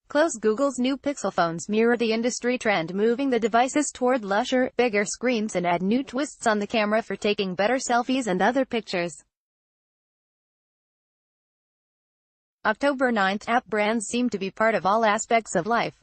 Close. Google's new Pixel phones mirror the industry trend, moving the devices toward lusher, bigger screens and add new twists on the camera for taking better selfies and other pictures. October 9. App brands seem to be part of all aspects of life.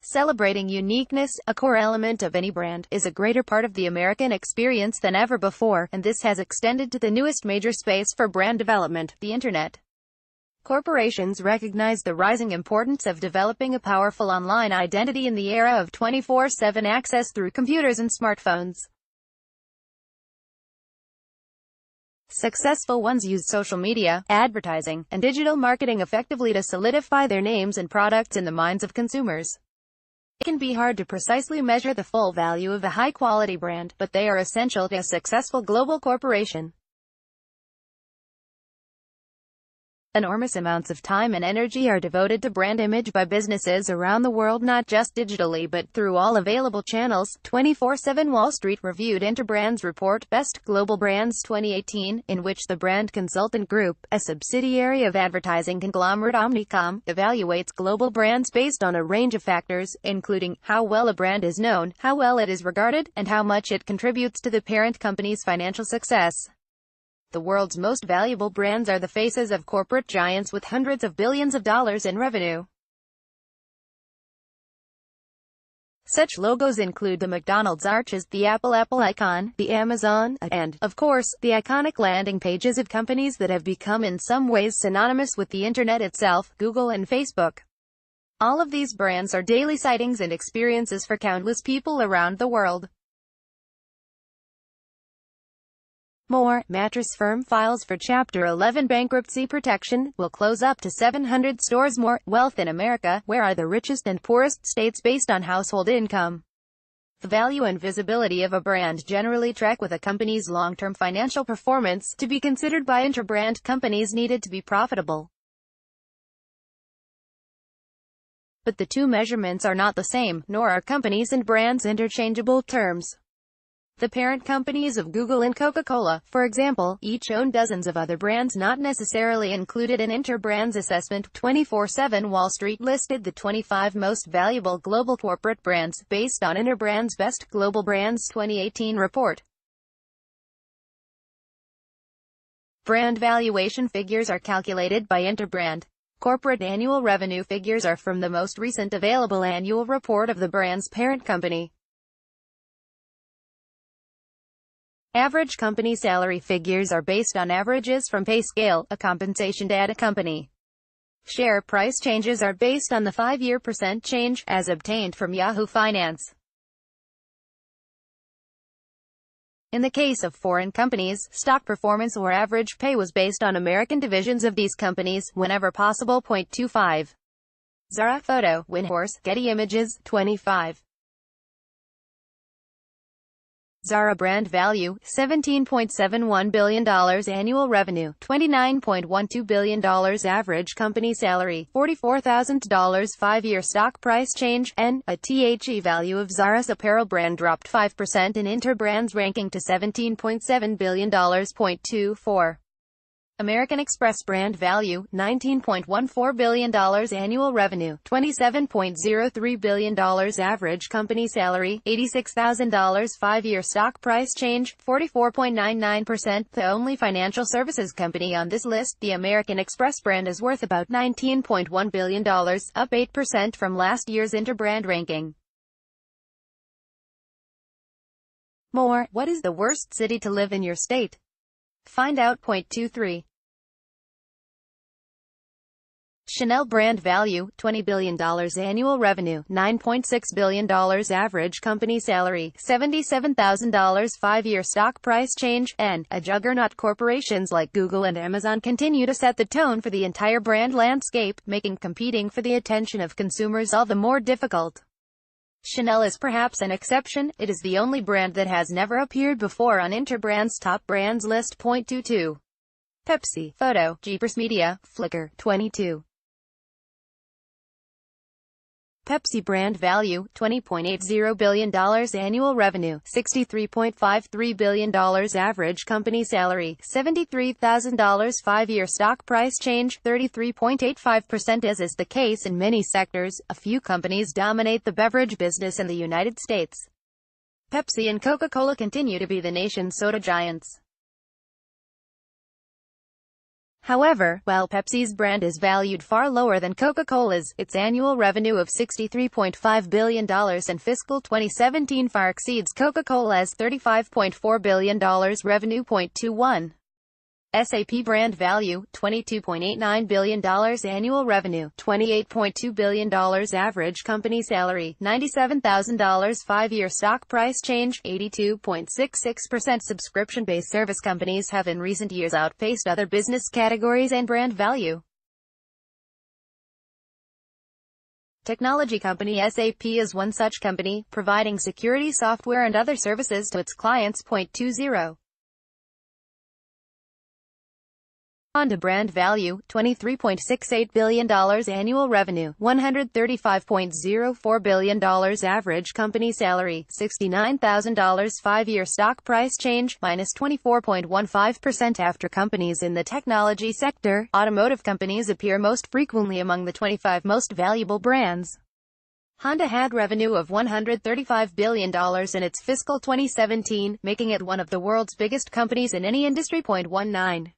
Celebrating uniqueness, a core element of any brand, is a greater part of the American experience than ever before, and this has extended to the newest major space for brand development, the Internet. Corporations recognize the rising importance of developing a powerful online identity in the era of 24/7 access through computers and smartphones. Successful ones use social media, advertising, and digital marketing effectively to solidify their names and products in the minds of consumers. It can be hard to precisely measure the full value of a high-quality brand, but they are essential to a successful global corporation. Enormous amounts of time and energy are devoted to brand image by businesses around the world, not just digitally but through all available channels. 24/7 Wall Street reviewed Interbrand's report, Best Global Brands 2018, in which the Brand Consultant Group, a subsidiary of advertising conglomerate Omnicom, evaluates global brands based on a range of factors, including how well a brand is known, how well it is regarded, and how much it contributes to the parent company's financial success. The world's most valuable brands are the faces of corporate giants with hundreds of billions of dollars in revenue. Such logos include the McDonald's arches, the Apple icon, the Amazon, and, of course, the iconic landing pages of companies that have become in some ways synonymous with the Internet itself, Google and Facebook. All of these brands are daily sightings and experiences for countless people around the world. More, mattress firm files for Chapter 11 bankruptcy protection, will close up to 700 stores. More, wealth in America, where are the richest and poorest states based on household income? The value and visibility of a brand generally track with a company's long-term financial performance. To be considered by interbrand companies needed to be profitable. But the two measurements are not the same, nor are companies and brands interchangeable terms. The parent companies of Google and Coca-Cola, for example, each own dozens of other brands not necessarily included in Interbrand's assessment. 24/7 Wall Street listed the 25 most valuable global corporate brands, based on Interbrand's Best Global Brands 2018 report. Brand valuation figures are calculated by Interbrand. Corporate annual revenue figures are from the most recent available annual report of the brand's parent company. Average company salary figures are based on averages from PayScale, a compensation data company. Share price changes are based on the 5-year percent change, as obtained from Yahoo Finance. In the case of foreign companies, stock performance or average pay was based on American divisions of these companies, whenever possible. 25. Zara photo, Windhorse, Getty Images, 25. Zara brand value, $17.71 billion annual revenue, $29.12 billion average company salary, $44,000 5-year stock price change, a THE value of Zara's apparel brand dropped 5% in Interbrand's ranking to $17.7 billion. 24. American Express brand value, $19.14 billion annual revenue, $27.03 billion average company salary, $86,000 5-year stock price change, 44.99%. The only financial services company on this list, the American Express brand, is worth about $19.1 billion, up 8% from last year's Interbrand ranking. More, what is the worst city to live in your state? Find out. 23. Chanel brand value, $20 billion annual revenue, $9.6 billion average company salary, $77,000 5-year stock price change, a juggernaut. Corporations like Google and Amazon continue to set the tone for the entire brand landscape, making competing for the attention of consumers all the more difficult. Chanel is perhaps an exception. It is the only brand that has never appeared before on Interbrand's top brands list. 22. Pepsi photo, Jeepers Media, Flickr, 22. Pepsi brand value, $20.80 billion annual revenue, $63.53 billion average company salary, $73,000 5-year stock price change, 33.85%. As is the case in many sectors, a few companies dominate the beverage business in the United States. Pepsi and Coca-Cola continue to be the nation's soda giants. However, while Pepsi's brand is valued far lower than Coca-Cola's, its annual revenue of $63.5 billion in fiscal 2017 far exceeds Coca-Cola's $35.4 billion revenue. 21. SAP brand value, $22.89 billion annual revenue, $28.2 billion average company salary, $97,000 5-year stock price change, 82.66%. Subscription-based service companies have in recent years outpaced other business categories and brand value. Technology company SAP is one such company, providing security software and other services to its clients. 20. Honda brand value, $23.68 billion annual revenue, $135.04 billion average company salary, $69,000 5-year stock price change, minus 24.15%. After companies in the technology sector, automotive companies appear most frequently among the 25 most valuable brands. Honda had revenue of $135 billion in its fiscal 2017, making it one of the world's biggest companies in any industry. 19.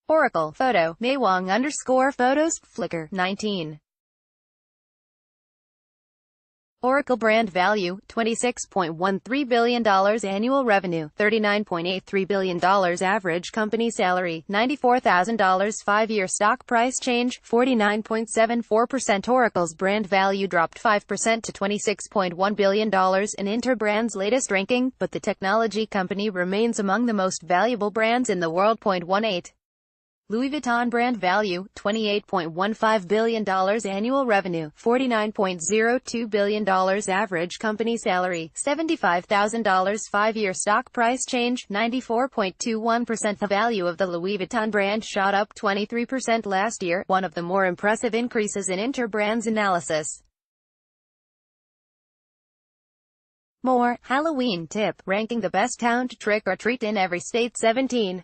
Oracle photo, Maywang_photos, Flickr, 19. Oracle brand value, $26.13 billion annual revenue, $39.83 billion average company salary, $94,000 5-year stock price change, 49.74%. Oracle's brand value dropped 5% to $26.1 billion in Interbrand's latest ranking, but the technology company remains among the most valuable brands in the world. 18. Louis Vuitton brand value, $28.15 billion annual revenue, $49.02 billion average company salary, $75,000 5-year stock price change, 94.21%. The value of the Louis Vuitton brand shot up 23% last year, one of the more impressive increases in Interbrand's analysis. More Halloween tip, ranking the best town to trick or treat in every state. 17.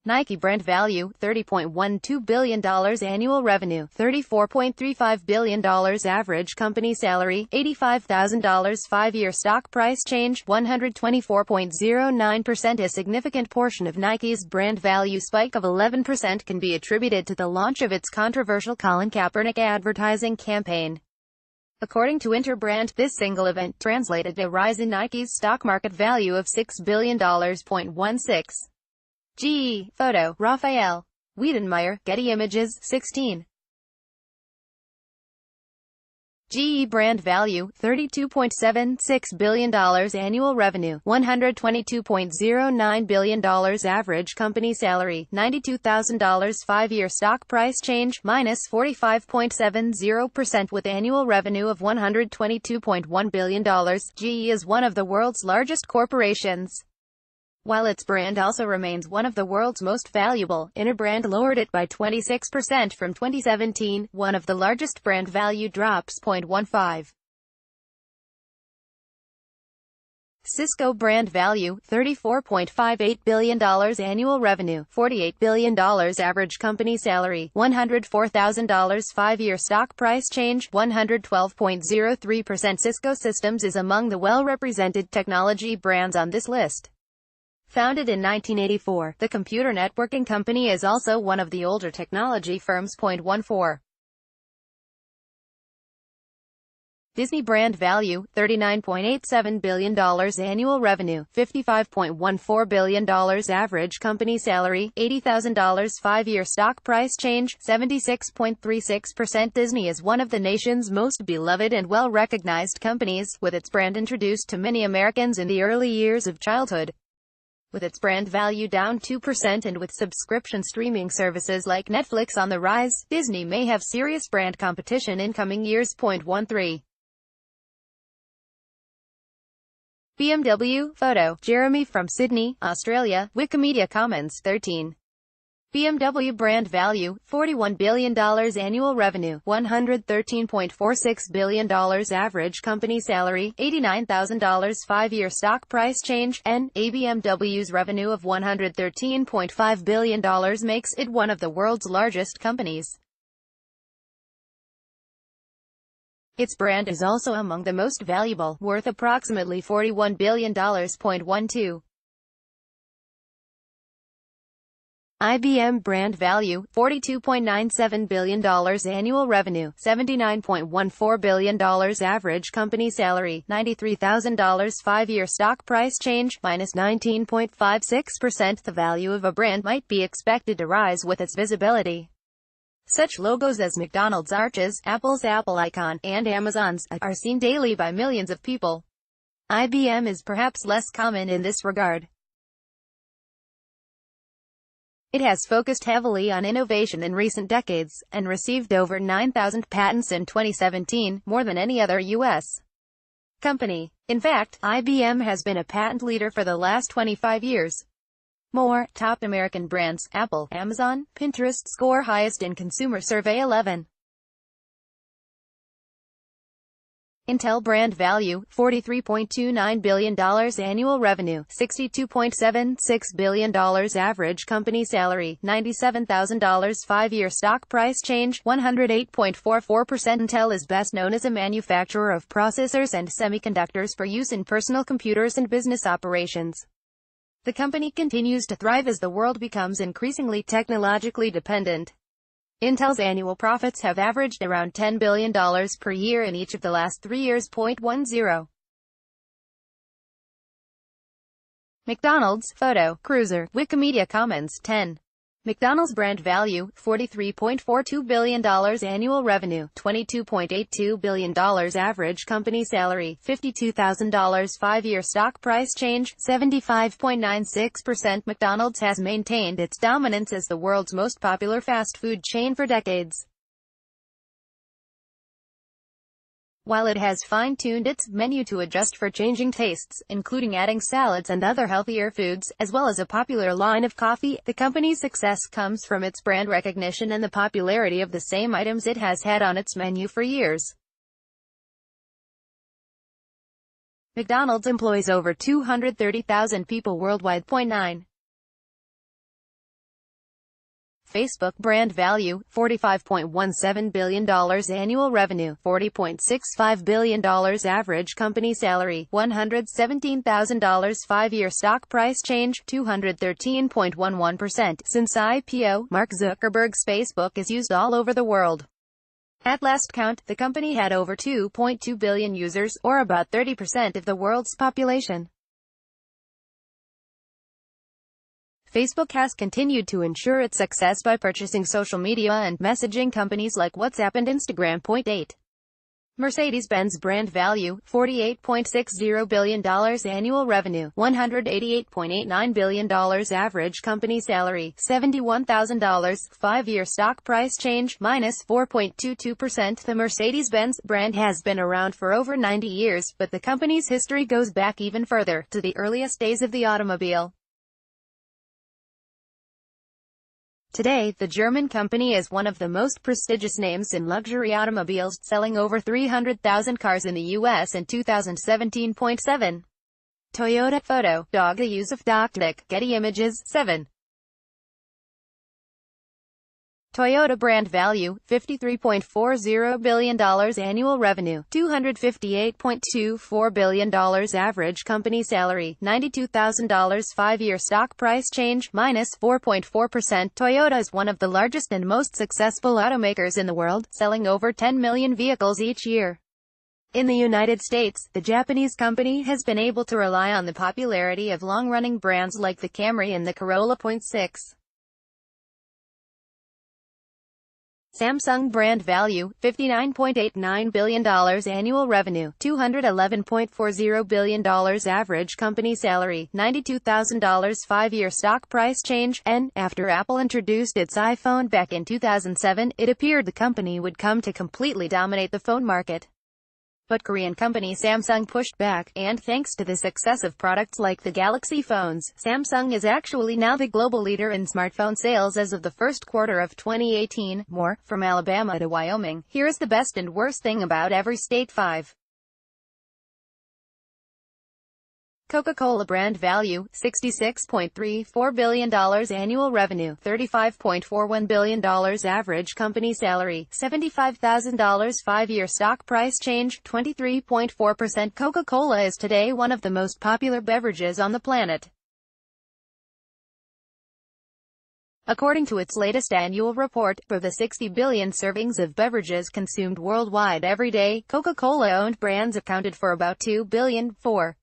Nike brand value, $30.12 billion annual revenue, $34.35 billion average company salary, $85,000 5-year stock price change, 124.09%. A significant portion of Nike's brand value spike of 11% can be attributed to the launch of its controversial Colin Kaepernick advertising campaign. According to Interbrand, this single event translated a rise in Nike's stock market value of $6 billion. 16. GE photo, Raphael Wiedenmeyer, Getty Images. 16. GE brand value, $32.76 billion annual revenue, $122.09 billion average company salary, $92,000 5-year stock price change, minus 45.70%. With annual revenue of $122.1 billion, GE is one of the world's largest corporations. While its brand also remains one of the world's most valuable, Interbrand lowered it by 26% from 2017, one of the largest brand value drops. 15. Cisco brand value, $34.58 billion annual revenue, $48 billion average company salary, $104,000 5-year stock price change, 112.03%. Cisco Systems is among the well-represented technology brands on this list. Founded in 1984, the computer networking company is also one of the older technology firms. 14. Disney brand value, $39.87 billion annual revenue, $55.14 billion average company salary, $80,000 5-year stock price change, 76.36%. Disney is one of the nation's most beloved and well-recognized companies, with its brand introduced to many Americans in the early years of childhood. With its brand value down 2% and with subscription streaming services like Netflix on the rise, Disney may have serious brand competition in coming years. 13. BMW photo, Jeremy from Sydney, Australia, Wikimedia Commons. 13. BMW brand value, $41 billion annual revenue, $113.46 billion average company salary, $89,000 5-year stock price change, and BMW's revenue of $113.5 billion makes it one of the world's largest companies. Its brand is also among the most valuable, worth approximately $41 billion. 12. IBM brand value, $42.97 billion annual revenue, $79.14 billion average company salary, $93,000 5-year stock price change, minus 19.56%. The value of a brand might be expected to rise with its visibility. Such logos as McDonald's arches, Apple's Apple icon, and Amazon's are seen daily by millions of people. IBM is perhaps less common in this regard. It has focused heavily on innovation in recent decades, and received over 9,000 patents in 2017, more than any other U.S. company. In fact, IBM has been a patent leader for the last 25 years. More top American brands, Apple, Amazon, Pinterest score highest in Consumer Survey 11. Intel brand value, $43.29 billion annual revenue, $62.76 billion average company salary, $97,000 5-year stock price change, 108.44%. Intel is best known as a manufacturer of processors and semiconductors for use in personal computers and business operations. The company continues to thrive as the world becomes increasingly technologically dependent. Intel's annual profits have averaged around $10 billion per year in each of the last 3 years. 10. McDonald's, photo, cruiser, Wikimedia Commons. 10. McDonald's brand value, $43.42 billion annual revenue, $22.82 billion average company salary, $52,000 5-year stock price change, 75.96%. McDonald's has maintained its dominance as the world's most popular fast food chain for decades. While it has fine-tuned its menu to adjust for changing tastes, including adding salads and other healthier foods, as well as a popular line of coffee, the company's success comes from its brand recognition and the popularity of the same items it has had on its menu for years. McDonald's employs over 230,000 people worldwide. 9. Facebook brand value, $45.17 billion annual revenue, $40.65 billion average company salary, $117,000 5-year stock price change, 213.11%. Since IPO, Mark Zuckerberg's Facebook is used all over the world. At last count, the company had over 2.2 billion users, or about 30% of the world's population. Facebook has continued to ensure its success by purchasing social media and messaging companies like WhatsApp and Instagram. 8. Mercedes-Benz brand value, $48.60 billion annual revenue, $188.89 billion average company salary, $71,000 5-year stock price change, minus 4.22%. The Mercedes-Benz brand has been around for over 90 years, but the company's history goes back even further, to the earliest days of the automobile. Today, the German company is one of the most prestigious names in luxury automobiles, selling over 300,000 cars in the U.S. in 2017. 7. Toyota photo, dog. The use of Doctic, Getty Images. 7. Toyota brand value, $53.40 billion annual revenue, $258.24 billion average company salary, $92,000 5-year stock price change, minus 4.4%. Toyota is one of the largest and most successful automakers in the world, selling over 10 million vehicles each year. In the United States, the Japanese company has been able to rely on the popularity of long-running brands like the Camry and the Corolla. 6. Samsung brand value, $59.89 billion annual revenue, $211.40 billion average company salary, $92,000 5-year stock price change, and, after Apple introduced its iPhone back in 2007, it appeared the company would come to completely dominate the phone market. But Korean company Samsung pushed back, and thanks to the success of products like the Galaxy phones, Samsung is actually now the global leader in smartphone sales as of the first quarter of 2018. More, from Alabama to Wyoming, here's the best and worst thing about every state. 5. Coca-Cola brand value, $66.34 billion annual revenue, $35.41 billion average company salary, $75,000 5-year stock price change, 23.4%. Coca-Cola is today one of the most popular beverages on the planet. According to its latest annual report, for the 60 billion servings of beverages consumed worldwide every day, Coca-Cola-owned brands accounted for about 2 billion. 4.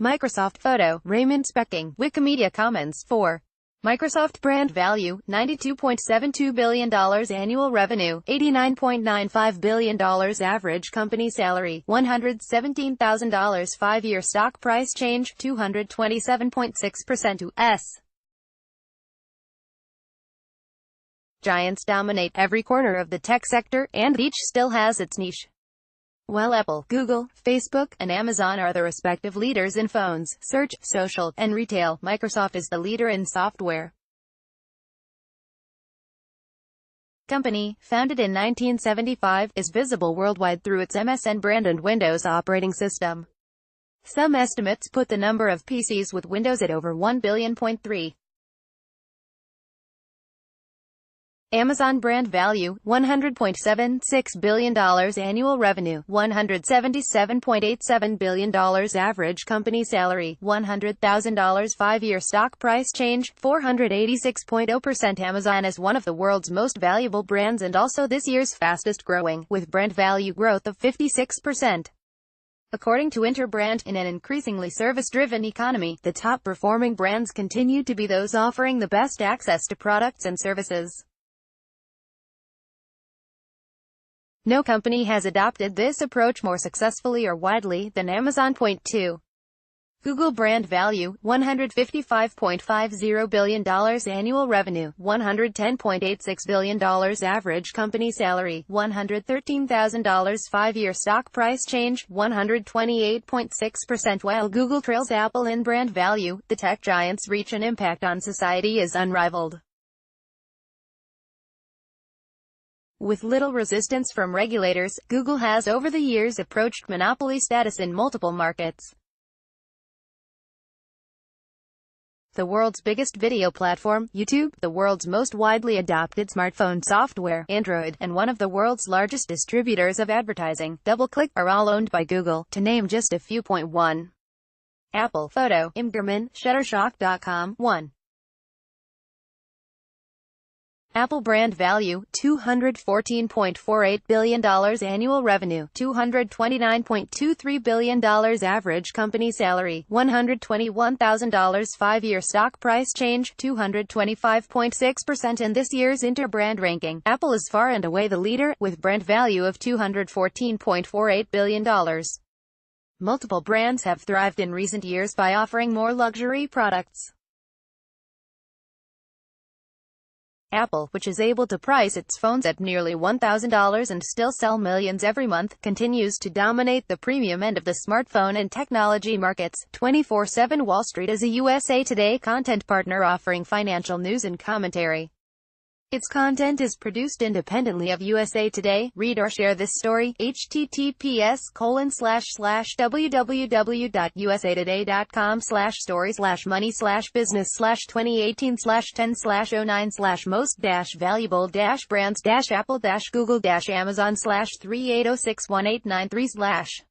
Microsoft Photo, Raymond Specking, Wikimedia Commons. 4. Microsoft brand value, $92.72 billion annual revenue, $89.95 billion average company salary, $117,000 5-year stock price change, 227.6% U.S. Giants dominate every corner of the tech sector, and each still has its niche. While Apple, Google, Facebook, and Amazon are the respective leaders in phones, search, social, and retail, Microsoft is the leader in software. Company, founded in 1975, is visible worldwide through its MSN brand and Windows operating system. Some estimates put the number of PCs with Windows at over 1 billion. 3. Amazon brand value, $100.76 billion annual revenue, $177.87 billion average company salary, $100,000 5-year stock price change, 486.0%. Amazon is one of the world's most valuable brands and also this year's fastest growing, with brand value growth of 56%. According to Interbrand, in an increasingly service-driven economy, the top-performing brands continue to be those offering the best access to products and services. No company has adopted this approach more successfully or widely than Amazon. 2. Google brand value, $155.50 billion annual revenue, $110.86 billion average company salary, $113,000 5-year stock price change, 128.6%. While Google trails Apple in brand value, the tech giant's reach and impact on society is unrivaled. With little resistance from regulators, Google has over the years approached monopoly status in multiple markets. The world's biggest video platform, YouTube, the world's most widely adopted smartphone software, Android, and one of the world's largest distributors of advertising, DoubleClick, are all owned by Google, to name just a few. 1. Apple Photo, Imgerman, Shutterstock.com. 1. Apple brand value, $214.48 billion annual revenue, $229.23 billion average company salary, $121,000 5-year stock price change, 225.6%. In this year's Interbrand ranking, Apple is far and away the leader, with brand value of $214.48 billion. Multiple brands have thrived in recent years by offering more luxury products. Apple, which is able to price its phones at nearly $1,000 and still sell millions every month, continues to dominate the premium end of the smartphone and technology markets. 24/7 Wall Street is a USA Today content partner offering financial news and commentary. Its content is produced independently of USA Today. Read or share this story. https://www.usatoday.com/stories/money/business/2018/10/09/most-valuable-brands-apple-google-amazon/380618993/